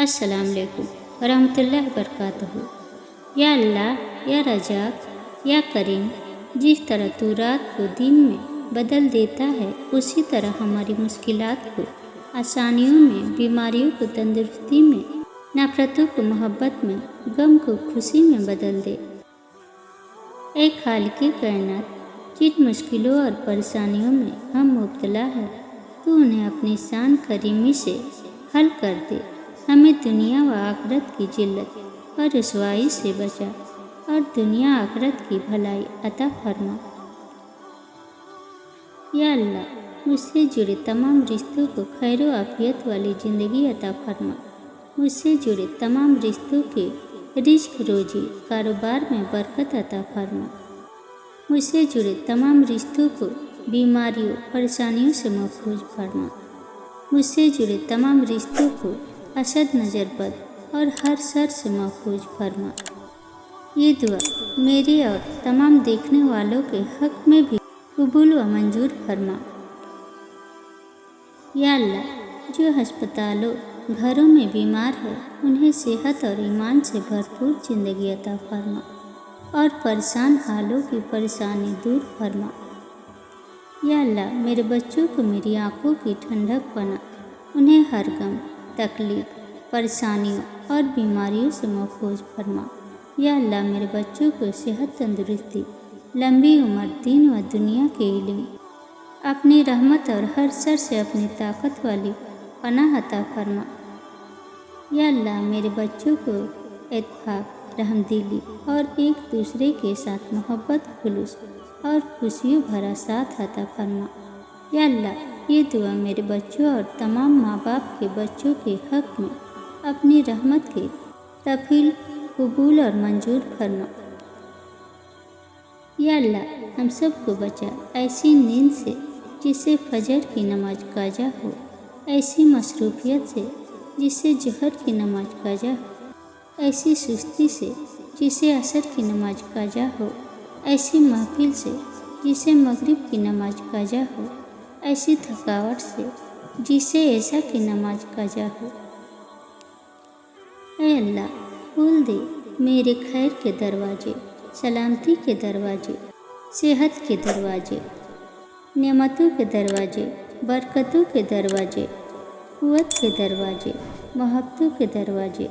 अस्सलाम वालेकुम वरहमतुल्लाहि वबरकातुहू। या अल्लाह, या रज़ाक, या करीम, जिस तरह तू रात को दिन में बदल देता है, उसी तरह हमारी मुश्किलात को आसानियों में, बीमारियों को तंदुरुस्ती में, नफ़रतों को मोहब्बत में, गम को खुशी में बदल दे। ए खालिक़े कायनात, जिन मुश्किलों और परेशानियों में हम मुब्तला हैं, तू उन्हें अपनी शान करीमी से हल कर दे। हमें दुनिया व आखिरत की जिल्लत और रुसवाई से बचा और दुनिया आखिरत की भलाई अता फरमा। या अल्लाह, मुझसे जुड़े तमाम रिश्तों को खैर व आफियत वाली ज़िंदगी अता फरमा। मुझसे जुड़े तमाम रिश्तों के रिज़्क, रोज़ी, कारोबार में बरकत अता फरमा। मुझसे जुड़े तमाम रिश्तों को बीमारियों, परेशानियों से महफूज फरमा। मुझसे जुड़े तमाम रिश्तों को हसद, नज़र बद और हर शर से महफूज फरमा। ये दुआ मेरे और तमाम देखने वालों के हक़ में भी कबूल व मंजूर फरमा। या अल्लाह, जो अस्पतालों, घरों में बीमार है, उन्हें सेहत और ईमान से भरपूर ज़िंदगी अता फरमा और परेशान हालों की परेशानी दूर फरमा। या अल्लाह, मेरे बच्चों को मेरी आँखों की ठंडक बना, उन्हें हर गम, तकलीफ़, परेशानियों और बीमारियों से महफूज फरमा। या अल्लाह, मेरे बच्चों को सेहत, तंदुरुस्ती, लंबी उम्र, दीन व दुनिया के इल्म, अपनी रहमत और हर शर से अपनी ताकत वाली पनाह अता फरमा। या अल्लाह, मेरे बच्चों को इत्तेफाक, रहमदिली और एक दूसरे के साथ मोहब्बत, खुलूस और खुशियों भरा साथ अता फरमा। या अल्लाह, ये दुआ मेरे बच्चों और तमाम माँ बाप के बच्चों के हक़ में अपनी रहमत के तफील कबूल और मंजूर फरमा। या अल्लाह, हम सब को बचा ऐसी नींद से जिससे फजर की नमाज काजा हो, ऐसी मसरूफियत से जिससे जहर की नमाज काजा हो, ऐसी सुस्ती से जिसे असर की नमाज काजा हो, ऐसी महफिल से जिसे मगरिब की नमाज काजा हो, ऐसी थकावट से जिसे ऐसा की नमाज काजा हो। ऐ अल्लाह, खोल दे मेरे खैर के दरवाजे, सलामती के दरवाजे, सेहत के दरवाजे, नेमतों के दरवाजे, बरकतों के दरवाजे, कुव्वत के दरवाजे, मोहब्बतों के दरवाजे,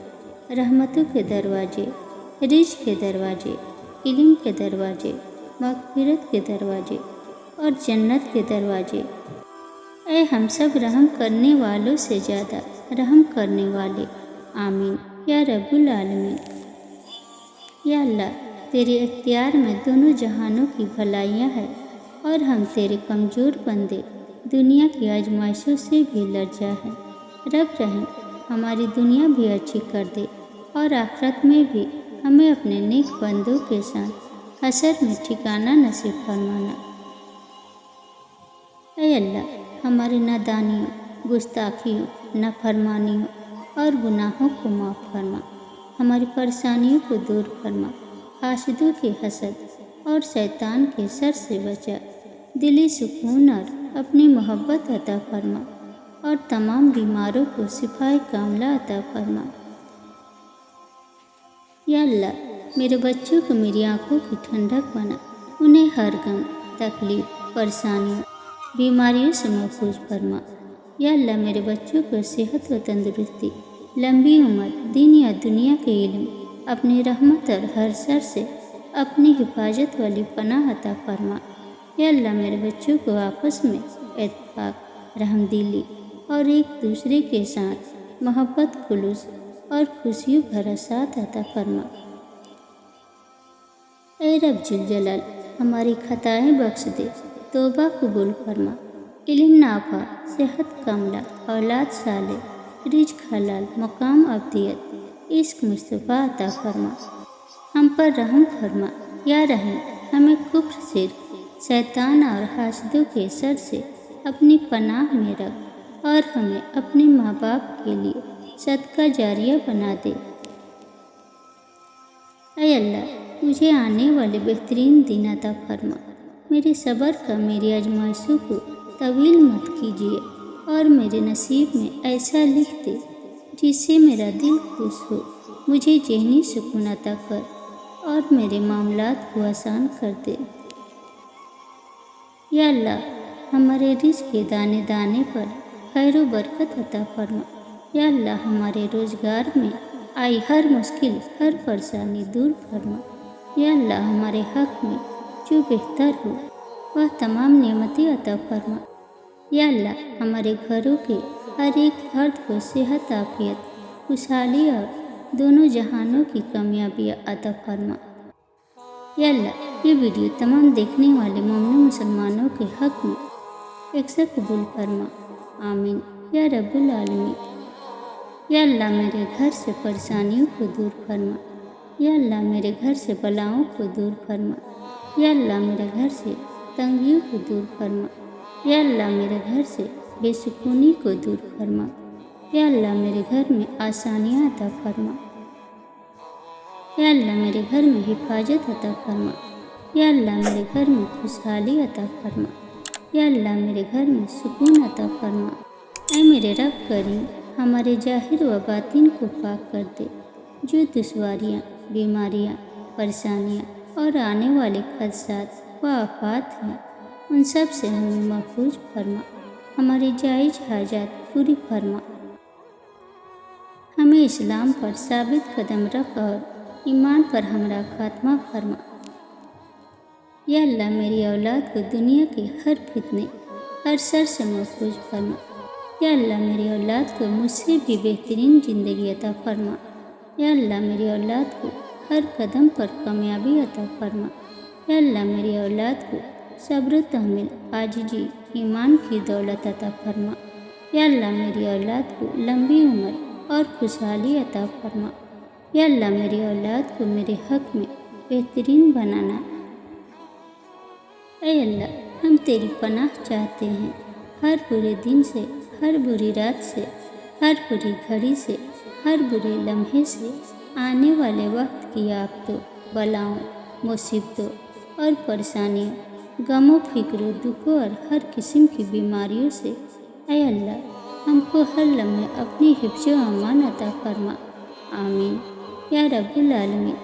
रहमतों के दरवाजे, रिज़्क के दरवाजे, इल्म के दरवाजे, मग़फ़िरत के दरवाजे और जन्नत के दरवाजे। ऐ हम सब रहम करने वालों से ज़्यादा रहम करने वाले, आमीन या रब्बुल आलमीन। या अल्लाह, तेरे इख्तियार में दोनों जहानों की भलाइयाँ हैं और हम तेरे कमज़ोर बंदे दुनिया की आजमाइशों से भी लज्जा हैं। रब रहीम, हमारी दुनिया भी अच्छी कर दे और आखिरत में भी हमें अपने नेक बंदों के साथ हशर में ठिकाना नसीब फरमाना। ऐ अल्लाह, हमारी नादानियों, गुस्ताखियों, नाफरमानियों और गुनाहों को माफ़ फरमा। हमारी परेशानियों को दूर फरमा। हासिदों के हसद और शैतान के शर से बचा। दिली सुकून और अपनी मोहब्बत अता फरमा और तमाम बीमारों को शिफाए कामला अता फरमा। या अल्लाह, मेरे बच्चों को मेरी आँखों की ठंडक बना, उन्हें हर गम, तकलीफ़, परेशानियों, बीमारियों से महफूज फरमा। या अल्लाह, मेरे बच्चों को सेहत व तंदुरुस्ती, लंबी उम्र, दीन या दुनिया के इल्म, अपनी रहमत और हर शर से अपनी हिफाजत वाली पनाह अता फरमा। या अल्लाह, मेरे बच्चों को आपस में इत्तेफाक, रहमदिली और एक दूसरे के साथ मोहब्बत, खुलूस और खुशियों भरा साथ अता फरमा। ऐ रब जुल जलाल, हमारी खताएँ बख्श दे, तौबा कबूल फरमा, इल्म नाफा, सेहत कामला, औलाद साले, रिज़्क हलाल, मकाम अब्दियत, इश्क मुस्तफ़ा अता फरमा। हम पर रहम फरमा। या रहीम, हमें कुफ्र, शिर्क, शैतान और हासिदों के शर से अपनी पनाह में रख और हमें अपने माँ बाप के लिए सदका जारिया बना दे। ऐ अल्लाह, मुझे आने वाले बेहतरीन दिन अता फरमा। मेरे सब्र का मेरी आजमाइशों को तवील मत कीजिए और मेरे नसीब में ऐसा लिख दे जिससे मेरा दिल खुश हो। मुझे ज़हनी सुकून अता कर और मेरे मामलात को आसान कर दे। या अल्लाह, हमारे रिज़्क़ के दाने दाने पर खैर व बरकत अता फरमा। या अल्लाह, हमारे रोज़गार में आई हर मुश्किल, हर परेशानी दूर फरमा। या अल्लाह, हमारे हक़ में जो बेहतर हो वह तमाम नेमतें अता फरमा। या अल्लाह, हमारे घरों के हर एक फर्द को सेहत, आफियत, खुशहाली और दोनों जहानों की कामयाबियाँ अता फरमा। या अल्लाह, ये वीडियो तमाम देखने वाले मोमिन मुसलमानों के हक़ में अक्सर कबूल फरमा। आमीन या रब्बुल आलमीन। या अल्लाह, मेरे घर से परेशानियों को दूर फरमा। या अल्लाह, मेरे घर से बलाओं को दूर फरमा। या अल्लाह, मेरे घर से तंगियों को दूर फरमा। या अल्लाह, मेरे घर से बेसुकूनी को दूर फरमा। या अल्लाह, मेरे घर में आसानियाँ अता फरमा। या अल्लाह, मेरे घर में हिफाजत अता फरमा। या अल्लाह, मेरे घर में खुशहाली अता फरमा। या अल्लाह, मेरे घर में सुकून अता फरमा। ऐ मेरे रब करीम, हमारे ज़ाहिर व बातिन को पाक कर दे। जो दुश्वारियाँ, बीमारियाँ, परेशानियाँ और आने वाले खदशात व आफात हैं, उन सब से हमें महफूज फरमा। हमारी जायज़ हाजात पूरी फरमा। हमें इस्लाम पर साबित कदम रख और ईमान पर हमारा खात्मा फरमा। या अल्लाह, मेरी औलाद को दुनिया के हर फितने, हर शर से महफूज फरमा। या अल्लाह, मेरी औलाद को मुझसे भी बेहतरीन ज़िंदगी अता फरमा। या अल्लाह, मेरी औलाद को हर कदम पर कामयाबी अता फरमा। या अल्लाह, मेरी औलाद को सब्र, तहम्मुल, आजिज़ी, ईमान की दौलत अता फरमा। या अल्लाह, मेरी औलाद को लंबी उम्र और खुशहाली अता फरमा। या अल्लाह, मेरी औलाद को मेरे हक़ में बेहतरीन बनाना। ऐ अल्लाह, हम तेरी पनाह चाहते हैं हर बुरे दिन से, हर बुरी रात से, हर बुरी घड़ी से, हर बुरे लम्हे से, आने वाले वक्त की आफतों, बलाओं, मुसीबतों और परेशानियों, गमों, फिक्रों, दुखों और हर किस्म की बीमारियों से। ऐ अल्लाह, हमको हर लम्हे अपनी हिफ्ज़ व अमान अता फरमा। आमीन या रब्बुल आलमीन।